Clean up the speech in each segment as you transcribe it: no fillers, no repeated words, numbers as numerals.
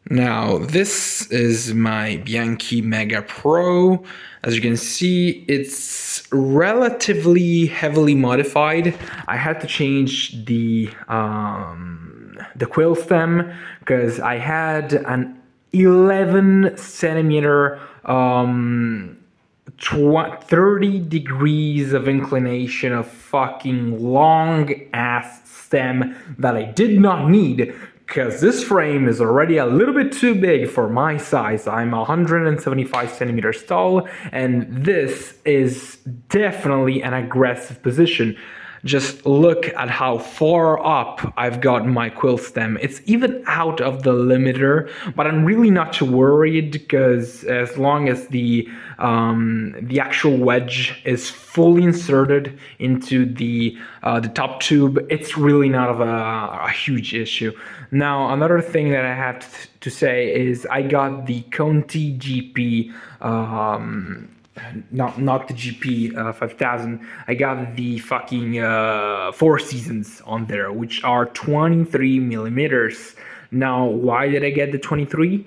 Now, this is my Bianchi Mega Pro. As you can see, it's relatively heavily modified. I had to change the quill stem because I had an 11 centimeter 30 degrees of inclination of fucking long ass stem that I did not need because this frame is already a little bit too big for my size. I'm 175 centimeters tall, and this is definitely an aggressive position. Just look at how far up I've got my quill stem. It's even out of the limiter, but I'm really not too worried because as long as the actual wedge is fully inserted into the top tube, it's really not of a huge issue. Now, another thing that I have to say is I got the Conti GP. Not the GP 5000. I got the fucking Four Seasons on there, which are 23 millimeters. Now, why did I get the 23?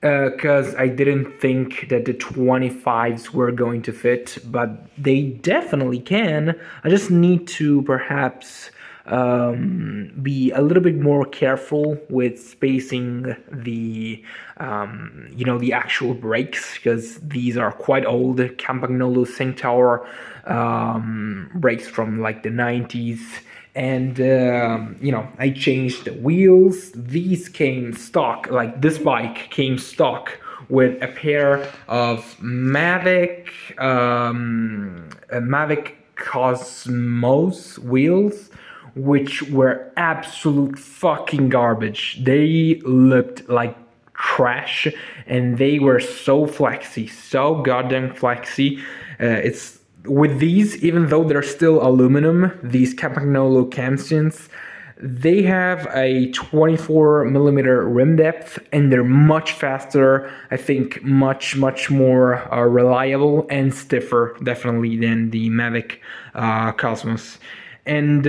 Because I didn't think that the 25s were going to fit, but they definitely can. I just need to perhaps be a little bit more careful with spacing the the actual brakes, because these are quite old Campagnolo Centaur brakes from like the 90s. And I changed the wheels. These came stock, like this bike came stock with a pair of Mavic Cosmos wheels, which were absolute fucking garbage. They looked like trash, and they were so flexy, so goddamn flexy. It's with these, even though they're still aluminum, these Campagnolo Camsions, they have a 24 millimeter rim depth, and they're much faster. I think much more reliable and stiffer, definitely, than the Mavic Cosmos. And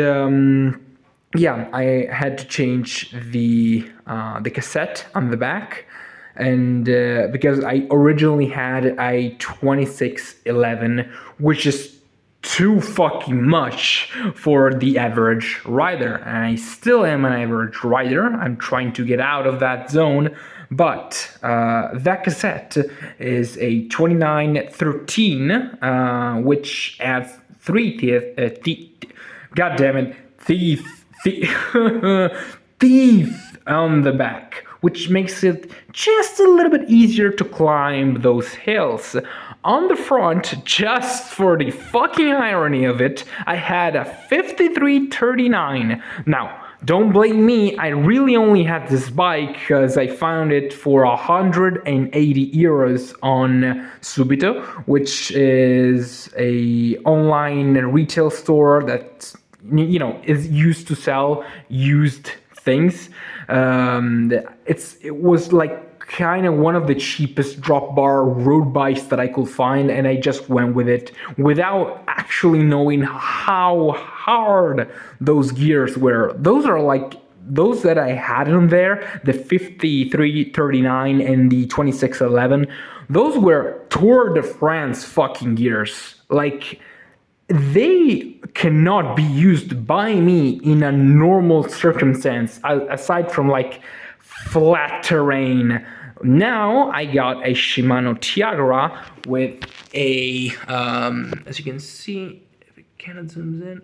I had to change the cassette on the back, and because I originally had a 2611, which is too fucking much for the average rider, and I still am an average rider. I'm trying to get out of that zone, but that cassette is a 2913, which adds three God damn it, teeth teeth on the back, which makes it just a little bit easier to climb those hills. On the front, just for the fucking irony of it, I had a 5339. Now, don't blame me, I really only had this bike because I found it for 180 euros on Subito, which is a online retail store that is used to sell used things. It was like kind of one of the cheapest drop bar road bikes that I could find, and I just went with it without actually knowing how hard those gears were. Those are like those that I had on there, the 5339 and the 2611. Those were Tour de France fucking gears. Like, they cannot be used by me in a normal circumstance aside from like flat terrain. Now I got a Shimano Tiagra with a as you can see, if it kind of zooms in,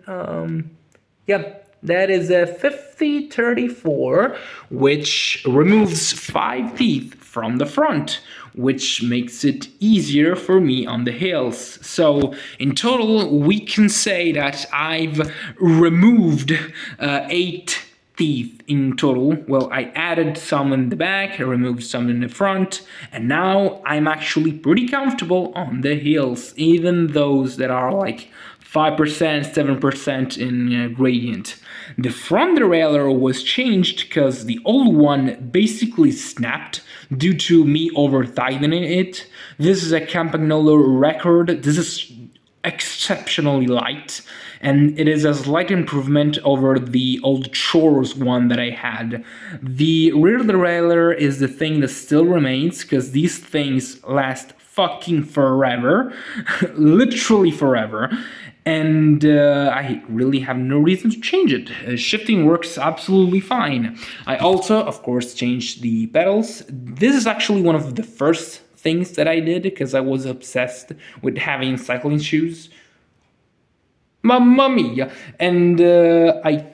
that is a 5034, which removes 5 teeth from the front, which makes it easier for me on the hills. So in total, we can say that I've removed 8 teeth in total. Well, I added some in the back, I removed some in the front, and now I'm actually pretty comfortable on the hills, even those that are like 5%, 7% in gradient. The front derailleur was changed because the old one basically snapped due to me over tightening it. This is a Campagnolo record. This is exceptionally light, and it is a slight improvement over the old Chores one that I had. The rear derailleur is the thing that still remains, because these things last fucking forever, literally forever, and I really have no reason to change it. Shifting works absolutely fine. I also, of course, changed the pedals. This is actually one of the first things that I did, because I was obsessed with having cycling shoes. Mamma mia! And I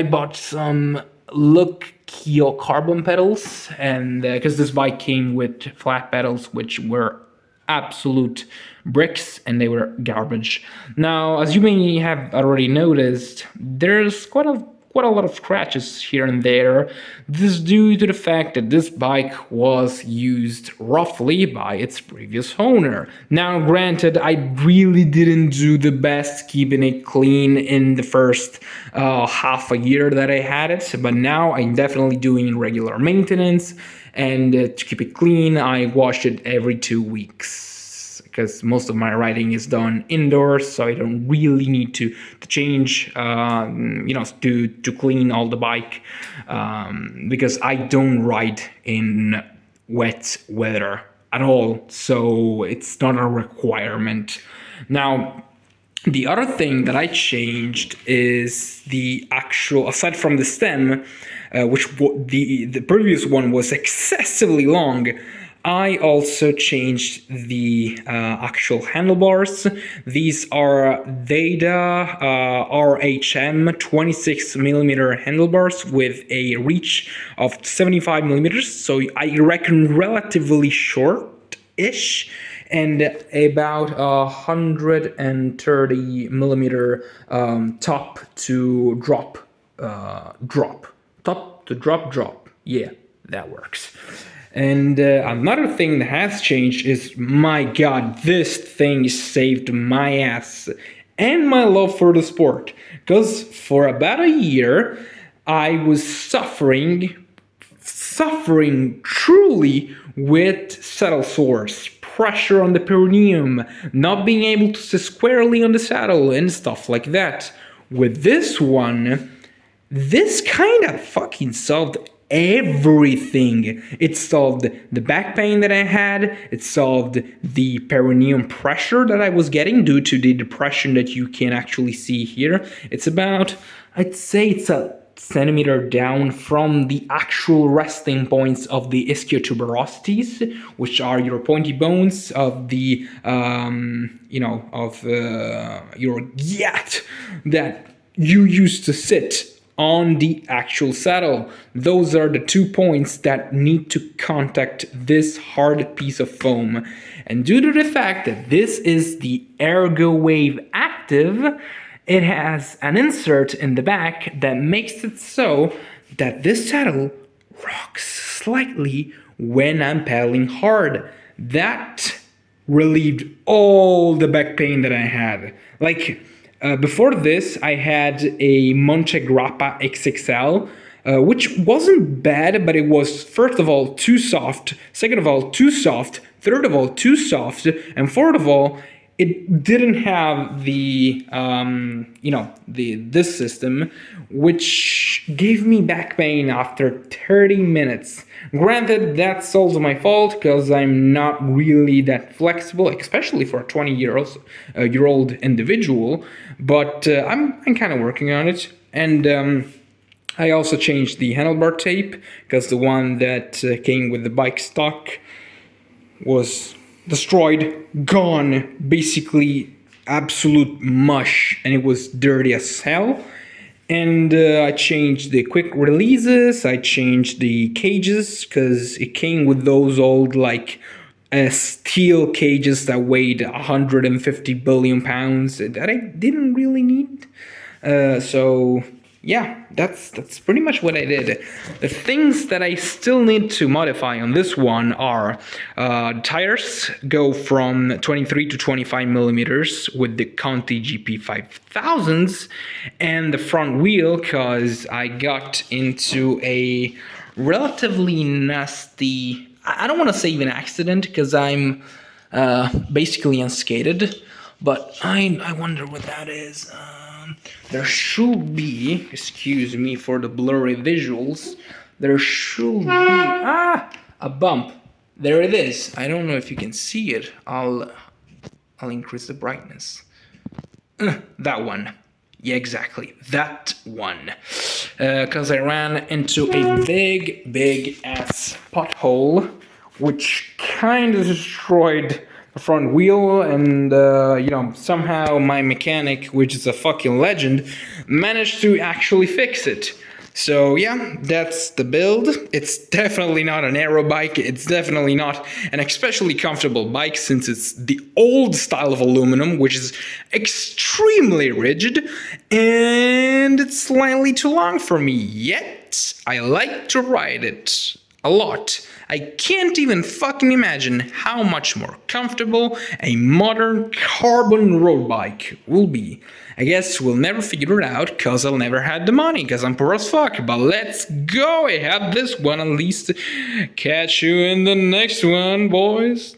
bought some Look Kyo carbon pedals, and because this bike came with flat pedals, which were absolute bricks, and they were garbage. Now, as you may have already noticed, there's quite a lot of scratches here and there. This is due to the fact that this bike was used roughly by its previous owner. Now, granted, I really didn't do the best keeping it clean in the first half a year that I had it, but now I'm definitely doing regular maintenance, and to keep it clean, I wash it every 2 weeks, because most of my riding is done indoors, so I don't really need to change, to clean all the bike, because I don't ride in wet weather at all, so it's not a requirement. Now, the other thing that I changed is the actual, aside from the stem, which the previous one was excessively long, I also changed the actual handlebars. These are Data RHM 26mm handlebars with a reach of 75mm, so I reckon relatively short-ish, and about 130mm top to drop. Top to drop. Yeah, that works. And another thing that has changed is, my god, this thing saved my ass and my love for the sport. Because for about a year, I was suffering truly with saddle sores, pressure on the perineum, not being able to sit squarely on the saddle, and stuff like that. With this one, this kind of fucking solved everything. It solved the back pain that I had. It solved the perineum pressure that I was getting due to the depression that you can actually see here. It's about, I'd say it's a centimeter down from the actual resting points of the ischiotuberosities, which are your pointy bones of the, your gat that you used to sit on the actual saddle. Those are the 2 points that need to contact this hard piece of foam. And due to the fact that this is the ErgoWave Active, it has an insert in the back that makes it so that this saddle rocks slightly when I'm pedaling hard. That relieved all the back pain that I had. Before this, I had a Montegrappa XXL, which wasn't bad, but it was, first of all, too soft, second of all, too soft, third of all, too soft, and fourth of all, it didn't have this system, which gave me back pain after 30 minutes. Granted, that's also my fault, because I'm not really that flexible, especially for a 20-year-old individual, but I'm kind of working on it. And I also changed the handlebar tape, because the one that came with the bike stock was destroyed, gone, basically absolute mush, and it was dirty as hell. And I changed the quick releases, I changed the cages, because it came with those old steel cages that weighed 150 billion pounds that I didn't really need. So yeah, that's pretty much what I did. The things that I still need to modify on this one are tires go from 23 to 25 millimeters with the Conti GP 5000s, and the front wheel, because I got into a relatively nasty, I don't want to say even accident, because I'm basically unskated, But I wonder what that is. There should be, excuse me for the blurry visuals, there should be, a bump. There it is. I don't know if you can see it. I'll increase the brightness. That one. Yeah, exactly. That one. Because I ran into a big ass pothole, which kind of destroyed the front wheel, and somehow my mechanic, which is a fucking legend, managed to actually fix it. So yeah, that's the build. It's definitely not an aero bike. It's definitely not an especially comfortable bike, since it's the old style of aluminum, which is extremely rigid, and it's slightly too long for me. Yet I like to ride it a lot. I can't even fucking imagine how much more comfortable a modern carbon road bike will be. I guess we'll never figure it out, cause I'll never had the money, cause I'm poor as fuck. But let's go, I have this one at least. Catch you in the next one, boys.